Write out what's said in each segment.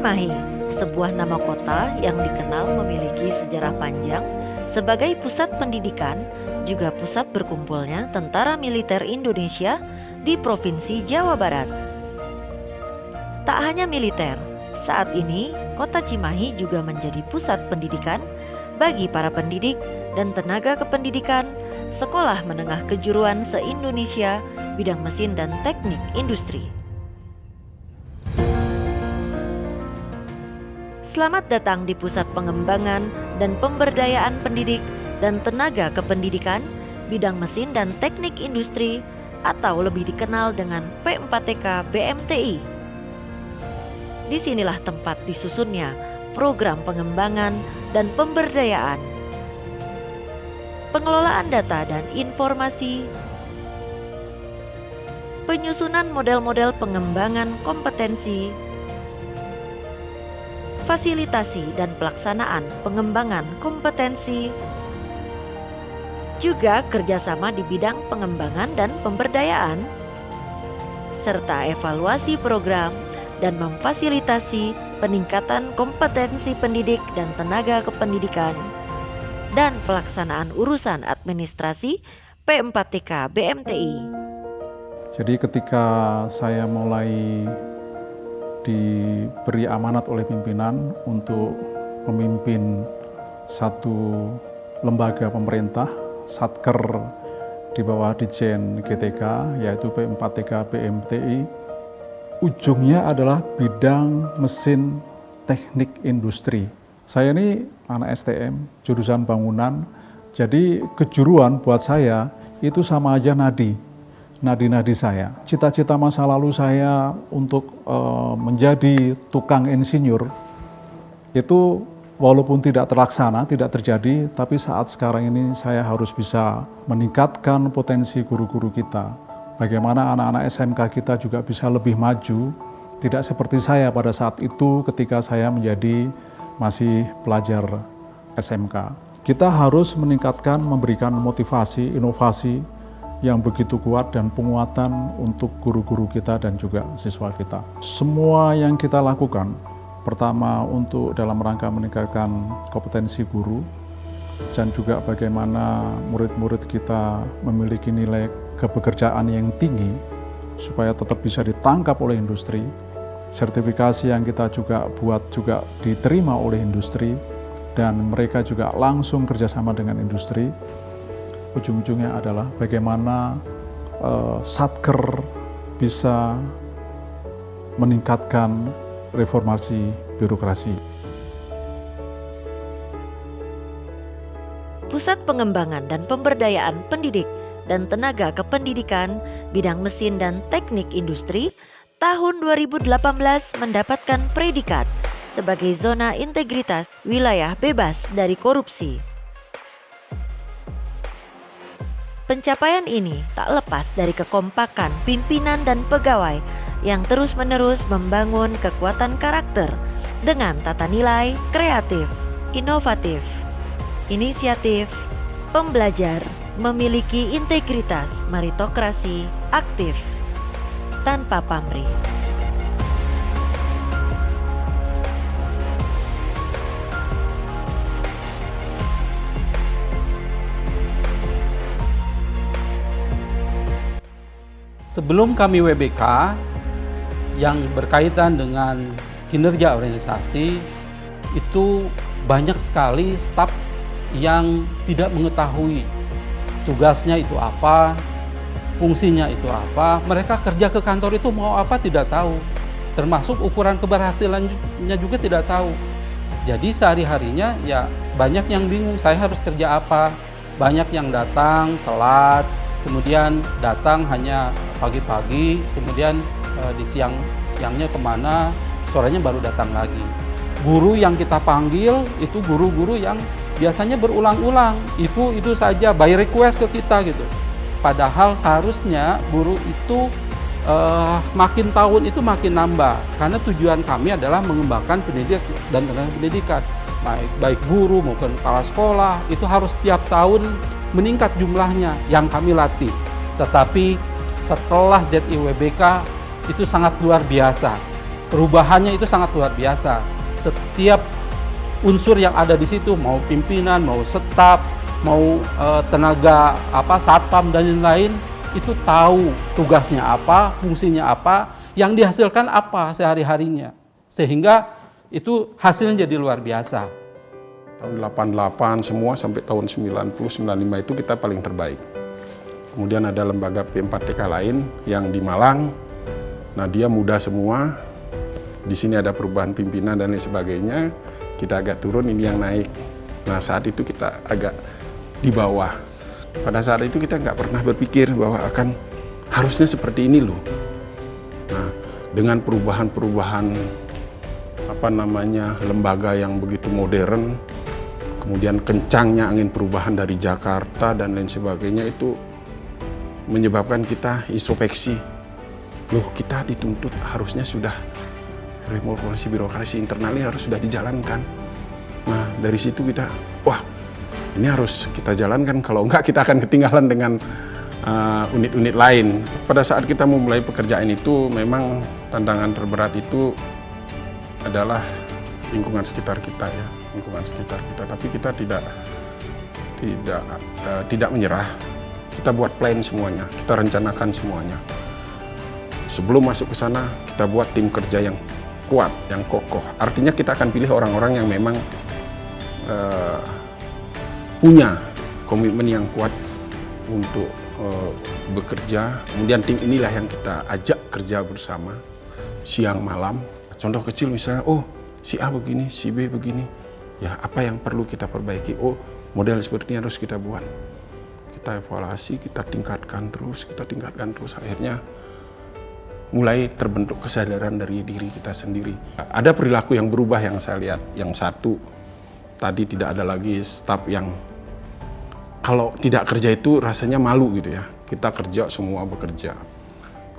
Cimahi, sebuah nama kota yang dikenal memiliki sejarah panjang sebagai pusat pendidikan, juga pusat berkumpulnya tentara militer Indonesia di Provinsi Jawa Barat. Tak hanya militer, saat ini kota Cimahi juga menjadi pusat pendidikan bagi para pendidik dan tenaga kependidikan sekolah menengah kejuruan se-Indonesia bidang mesin dan teknik industri. Selamat datang di Pusat Pengembangan dan Pemberdayaan Pendidik dan Tenaga Kependidikan Bidang Mesin dan Teknik Industri atau lebih dikenal dengan P4TK BMTI. Disinilah tempat disusunnya program pengembangan dan pemberdayaan, pengelolaan data dan informasi, penyusunan model-model pengembangan kompetensi, fasilitasi dan pelaksanaan pengembangan kompetensi, juga kerjasama di bidang pengembangan dan pemberdayaan, serta evaluasi program dan memfasilitasi peningkatan kompetensi pendidik dan tenaga kependidikan, dan pelaksanaan urusan administrasi P4TK BMTI. Jadi ketika saya mulai diberi amanat oleh pimpinan untuk memimpin satu lembaga pemerintah, Satker di bawah Ditjen GTK, yaitu P4TK BMTI, ujungnya adalah bidang mesin teknik industri. Saya ini anak STM, jurusan bangunan, jadi kejuruan buat saya itu sama aja nadi saya. Cita-cita masa lalu saya untuk menjadi tukang insinyur itu walaupun tidak terlaksana, tidak terjadi, tapi saat sekarang ini saya harus bisa meningkatkan potensi guru-guru kita. Bagaimana anak-anak SMK kita juga bisa lebih maju, tidak seperti saya pada saat itu ketika saya menjadi masih pelajar SMK. Kita harus meningkatkan, memberikan motivasi, inovasi yang begitu kuat dan penguatan untuk guru-guru kita dan juga siswa kita. Semua yang kita lakukan, pertama untuk dalam rangka meningkatkan kompetensi guru, dan juga bagaimana murid-murid kita memiliki nilai kepekerjaan yang tinggi, supaya tetap bisa ditangkap oleh industri. Sertifikasi yang kita juga buat juga diterima oleh industri, dan mereka juga langsung kerjasama dengan industri. Ujung-ujungnya adalah bagaimana Satker bisa meningkatkan reformasi birokrasi. Pusat Pengembangan dan Pemberdayaan Pendidik dan Tenaga Kependidikan Bidang Mesin dan Teknik Industri tahun 2018 mendapatkan predikat sebagai zona integritas wilayah bebas dari korupsi. Pencapaian ini tak lepas dari kekompakan pimpinan dan pegawai yang terus-menerus membangun kekuatan karakter dengan tata nilai kreatif, inovatif, inisiatif, pembelajar, memiliki integritas, meritokrasi, aktif, tanpa pamrih. Sebelum kami WBK yang berkaitan dengan kinerja organisasi, itu banyak sekali staf yang tidak mengetahui tugasnya itu apa, fungsinya itu apa. Mereka kerja ke kantor itu mau apa tidak tahu, termasuk ukuran keberhasilannya juga tidak tahu. Jadi sehari-harinya ya banyak yang bingung, saya harus kerja apa. Banyak yang datang telat, kemudian datang hanya pagi-pagi, kemudian di siangnya kemana, sorenya baru datang lagi. Guru yang kita panggil itu guru-guru yang biasanya berulang-ulang, itu saja by request ke kita gitu. Padahal seharusnya guru itu makin tahun itu makin nambah, karena tujuan kami adalah mengembangkan pendidik dan tenaga pendidikan. Baik guru maupun kepala sekolah itu harus tiap tahun meningkat jumlahnya yang kami latih. Tetapi setelah ZIWBK itu sangat luar biasa. perubahannya itu sangat luar biasa. Setiap unsur yang ada di situ, mau pimpinan, mau staf, mau tenaga satpam dan lain-lain, itu tahu tugasnya apa, fungsinya apa, yang dihasilkan apa sehari-harinya. Sehingga itu hasilnya jadi luar biasa. Tahun 88 semua sampai tahun 90, 95 itu kita paling terbaik. Kemudian ada lembaga P4TK lain yang di Malang. Nah, dia muda semua. Di sini ada perubahan pimpinan dan lain sebagainya. Kita agak turun, ini yang naik. Nah, saat itu kita agak di bawah. Pada saat itu kita nggak pernah berpikir bahwa akan harusnya seperti ini loh. Nah, dengan perubahan-perubahan lembaga yang begitu modern, kemudian kencangnya angin perubahan dari Jakarta dan lain sebagainya, itu menyebabkan kita introspeksi. Loh, kita dituntut harusnya sudah reformasi birokrasi internal ini harus sudah dijalankan. Nah, dari situ kita, wah, ini harus kita jalankan, kalau enggak kita akan ketinggalan dengan unit-unit lain. Pada saat kita memulai pekerjaan itu, memang tantangan terberat itu adalah lingkungan sekitar kita ya, lingkungan sekitar kita. Tapi kita tidak menyerah. Kita buat plan semuanya, kita rencanakan semuanya. Sebelum masuk ke sana, kita buat tim kerja yang kuat, yang kokoh. Artinya kita akan pilih orang-orang yang memang punya komitmen yang kuat untuk bekerja. Kemudian tim inilah yang kita ajak kerja bersama siang malam. Contoh kecil misalnya, oh si A begini, si B begini. Ya, apa yang perlu kita perbaiki? Oh, model seperti ini harus kita buat. Kita evaluasi, kita tingkatkan terus. Akhirnya mulai terbentuk kesadaran dari diri kita sendiri. Ada perilaku yang berubah yang saya lihat. Yang satu, tadi tidak ada lagi staf yang kalau tidak kerja itu rasanya malu gitu ya. Kita kerja, semua bekerja.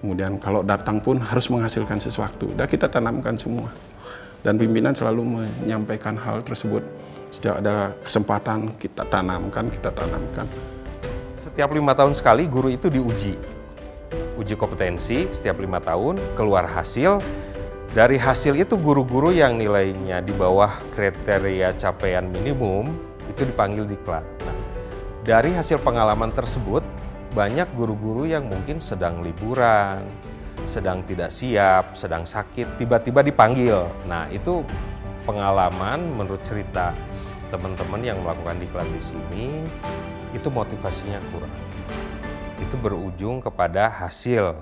Kemudian kalau datang pun harus menghasilkan sesuatu. Dan kita tanamkan semua. Dan pimpinan selalu menyampaikan hal tersebut. Setiap ada kesempatan kita tanamkan. Setiap 5 tahun sekali guru itu diuji. Uji kompetensi setiap 5 tahun, keluar hasil. Dari hasil itu guru-guru yang nilainya di bawah kriteria capaian minimum itu dipanggil diklat. Nah, dari hasil pengalaman tersebut, banyak guru-guru yang mungkin sedang liburan, sedang tidak siap, sedang sakit, tiba-tiba dipanggil. Nah, itu pengalaman menurut cerita teman-teman yang melakukan diklat di sini, itu motivasinya kurang. Itu berujung kepada hasil.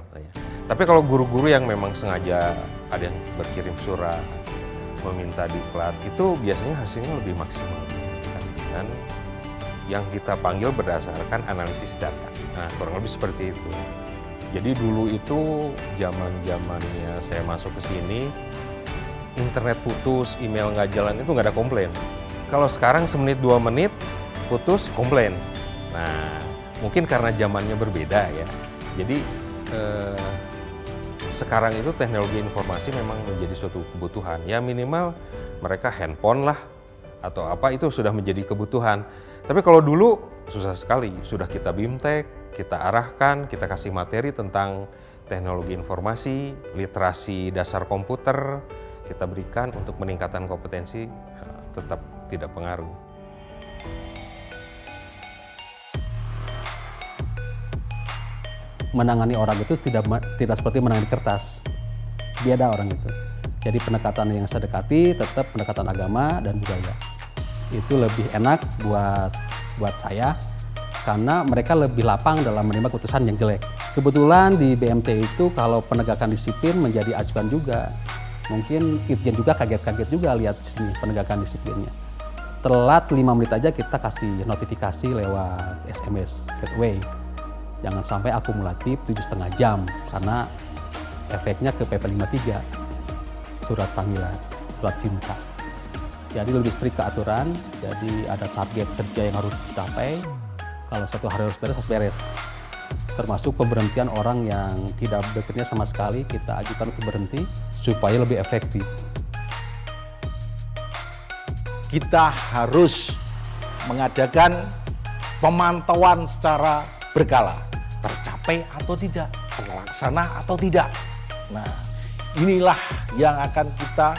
Tapi kalau guru-guru yang memang sengaja ada yang berkirim surat, meminta diklat, itu biasanya hasilnya lebih maksimal. Dan yang kita panggil berdasarkan analisis data. Nah, kurang lebih seperti itu. Jadi dulu itu zaman-zamannya saya masuk ke sini, internet putus, email nggak jalan, itu nggak ada komplain. Kalau sekarang semenit 2 menit putus, komplain. Nah, mungkin karena zamannya berbeda ya. Jadi sekarang itu teknologi informasi memang menjadi suatu kebutuhan. Ya minimal mereka handphone lah atau apa, itu sudah menjadi kebutuhan. Tapi kalau dulu susah sekali, sudah kita bimtek, kita arahkan, kita kasih materi tentang teknologi informasi, literasi dasar komputer, kita berikan untuk meningkatkan kompetensi, tetap tidak pengaruh. Menangani orang itu tidak seperti menangani kertas. Beda orang itu. Jadi pendekatan yang saya dekati tetap pendekatan agama dan budaya. Itu lebih enak buat saya karena mereka lebih lapang dalam menerima keputusan yang jelek. Kebetulan di BMT itu kalau penegakan disiplin menjadi acuan juga. Mungkin Itjen juga kaget-kaget juga lihat sini penegakan disiplinnya. Telat 5 menit aja kita kasih notifikasi lewat SMS gateway. Jangan sampai akumulatif 7,5 jam karena efeknya ke PP 53, surat panggilan, surat cinta. Jadi lebih strict ke aturan, jadi ada target kerja yang harus dicapai. Kalau satu hari harus beres. Termasuk pemberhentian orang yang tidak bekerja sama sekali, kita ajukan untuk berhenti supaya lebih efektif. Kita harus mengadakan pemantauan secara berkala, tercapai atau tidak, terlaksana atau tidak. Nah, inilah yang akan kita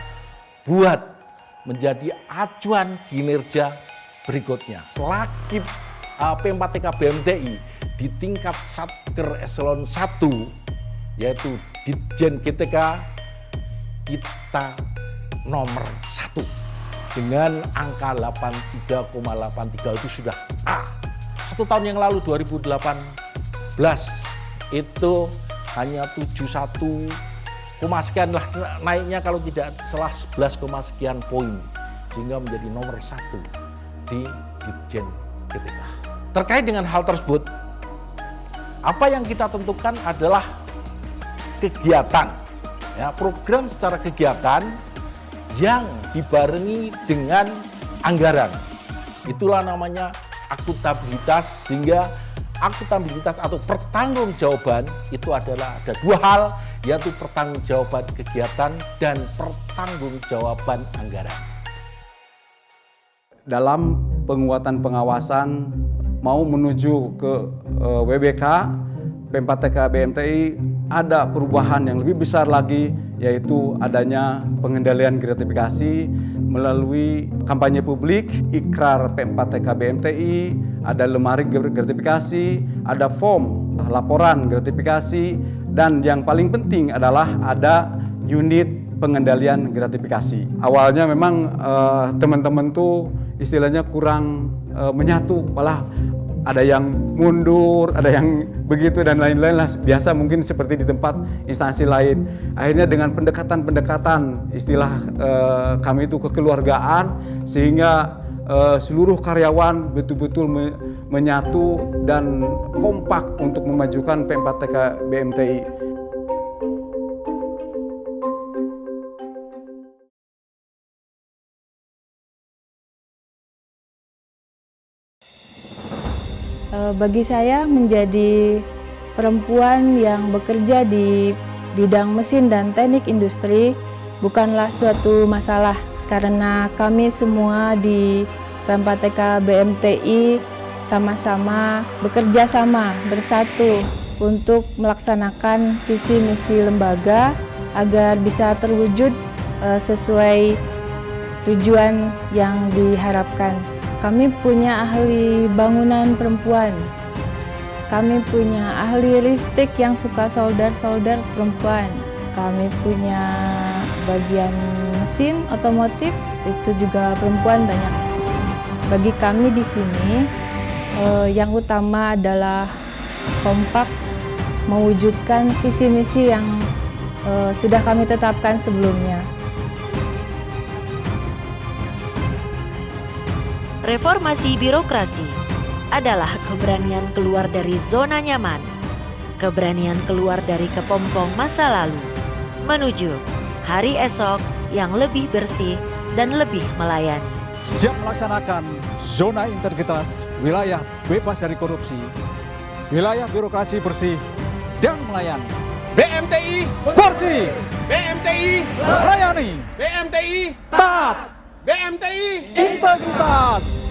buat menjadi acuan kinerja berikutnya. Selagi P4TK BMTI di tingkat Satker Eselon 1, yaitu Ditjen GTK, kita nomor 1 dengan angka 83,83 itu sudah A. 1 tahun yang lalu 2018 itu hanya 71, sekian lah naiknya, kalau tidak salah 11, sekian poin, sehingga menjadi nomor 1 di Ditjen GTK. Terkait dengan hal tersebut, apa yang kita tentukan adalah kegiatan, ya, program secara kegiatan yang dibarengi dengan anggaran. Itulah namanya akuntabilitas, sehingga akuntabilitas atau pertanggungjawaban itu adalah ada 2 hal, yaitu pertanggungjawaban kegiatan dan pertanggungjawaban anggaran. Dalam penguatan pengawasan mau menuju ke WBK, P4TK BMTI ada perubahan yang lebih besar lagi, yaitu adanya pengendalian gratifikasi melalui kampanye publik, ikrar P4TK BMTI, ada lemari gratifikasi, ada form laporan gratifikasi, dan yang paling penting adalah ada unit pengendalian gratifikasi. Awalnya memang teman-teman tuh istilahnya kurang menyatu, malah ada yang mundur, ada yang begitu dan lain-lain lah, biasa mungkin seperti di tempat instansi lain. Akhirnya dengan pendekatan-pendekatan, istilah kami itu kekeluargaan, sehingga seluruh karyawan betul-betul menyatu dan kompak untuk memajukan P4TK BMTI. Bagi saya menjadi perempuan yang bekerja di bidang mesin dan teknik industri bukanlah suatu masalah, karena kami semua di P4TK BMTI sama-sama bekerja sama, bersatu untuk melaksanakan visi misi lembaga agar bisa terwujud sesuai tujuan yang diharapkan. Kami punya ahli bangunan perempuan, kami punya ahli listrik yang suka solder perempuan, kami punya bagian mesin otomotif, itu juga perempuan banyak di sini. Bagi kami di sini yang utama adalah kompak mewujudkan visi misi yang sudah kami tetapkan sebelumnya. Reformasi birokrasi adalah keberanian keluar dari zona nyaman, keberanian keluar dari kepompong masa lalu, menuju hari esok yang lebih bersih dan lebih melayani. Siap melaksanakan zona integritas, wilayah bebas dari korupsi, wilayah birokrasi bersih dan melayani. BMTI Bersih, BMTI melayani, BMTI taat, BMTI integritas.